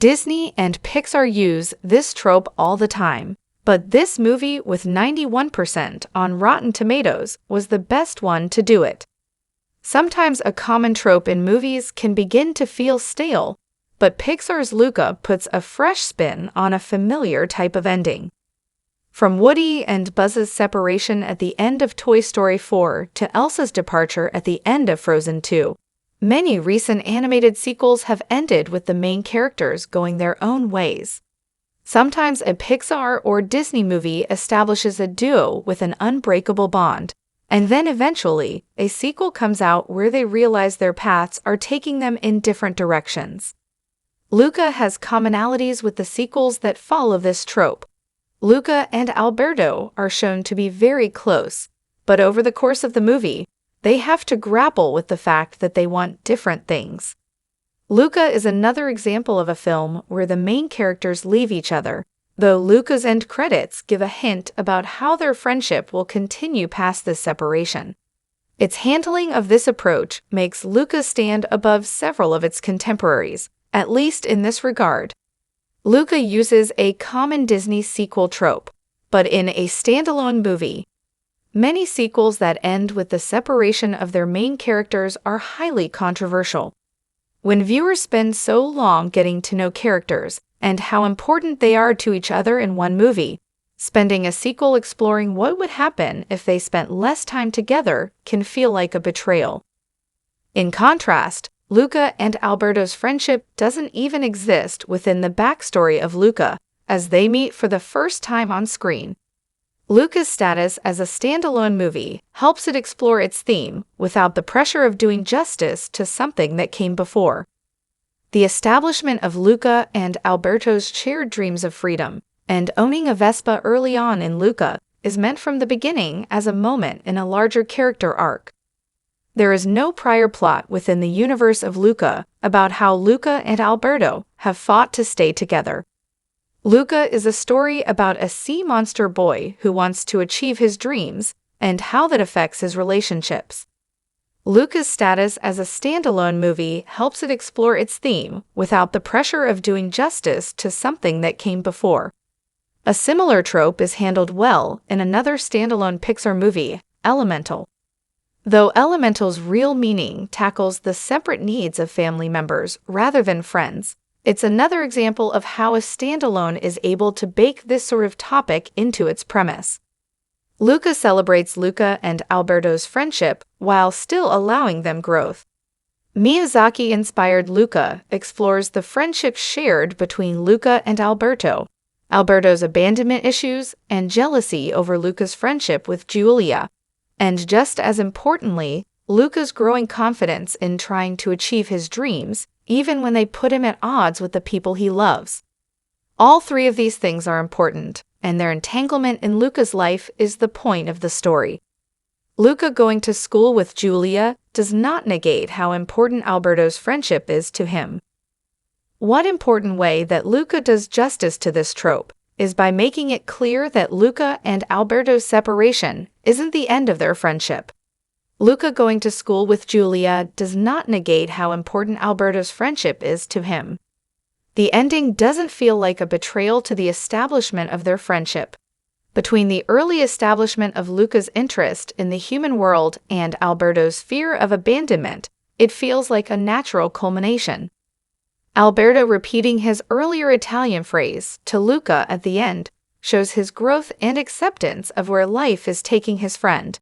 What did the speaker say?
Disney and Pixar use this trope all the time, but this movie with 91% on Rotten Tomatoes was the best one to do it. Sometimes a common trope in movies can begin to feel stale, but Pixar's Luca puts a fresh spin on a familiar type of ending. From Woody and Buzz's separation at the end of Toy Story 4 to Elsa's departure at the end of Frozen 2, many recent animated sequels have ended with the main characters going their own ways. Sometimes a Pixar or Disney movie establishes a duo with an unbreakable bond, and then eventually a sequel comes out where they realize their paths are taking them in different directions. Luca has commonalities with the sequels that follow this trope. Luca and Alberto are shown to be very close, but over the course of the movie, they have to grapple with the fact that they want different things. Luca is another example of a film where the main characters leave each other, though Luca's end credits give a hint about how their friendship will continue past this separation. Its handling of this approach makes Luca stand above several of its contemporaries, at least in this regard. Luca uses a common Disney sequel trope, but in a standalone movie. Many sequels that end with the separation of their main characters are highly controversial. When viewers spend so long getting to know characters and how important they are to each other in one movie, spending a sequel exploring what would happen if they spent less time together can feel like a betrayal. In contrast, Luca and Alberto's friendship doesn't even exist within the backstory of Luca, as they meet for the first time on screen. Luca's status as a standalone movie helps it explore its theme without the pressure of doing justice to something that came before. The establishment of Luca and Alberto's shared dreams of freedom and owning a Vespa early on in Luca is meant from the beginning as a moment in a larger character arc. There is no prior plot within the universe of Luca about how Luca and Alberto have fought to stay together. Luca is a story about a sea monster boy who wants to achieve his dreams and how that affects his relationships. Luca's status as a standalone movie helps it explore its theme without the pressure of doing justice to something that came before. A similar trope is handled well in another standalone Pixar movie, Elemental. Though Elemental's real meaning tackles the separate needs of family members rather than friends, it's another example of how a standalone is able to bake this sort of topic into its premise. Luca celebrates Luca and Alberto's friendship while still allowing them growth. Miyazaki-inspired Luca explores the friendship shared between Luca and Alberto, Alberto's abandonment issues, and jealousy over Luca's friendship with Giulia, and just as importantly, Luca's growing confidence in trying to achieve his dreams, even when they put him at odds with the people he loves. All three of these things are important, and their entanglement in Luca's life is the point of the story. Luca going to school with Giulia does not negate how important Alberto's friendship is to him. One important way that Luca does justice to this trope is by making it clear that Luca and Alberto's separation isn't the end of their friendship. Luca going to school with Giulia does not negate how important Alberto's friendship is to him. The ending doesn't feel like a betrayal to the establishment of their friendship. Between the early establishment of Luca's interest in the human world and Alberto's fear of abandonment, it feels like a natural culmination. Alberto repeating his earlier Italian phrase to Luca at the end shows his growth and acceptance of where life is taking his friend.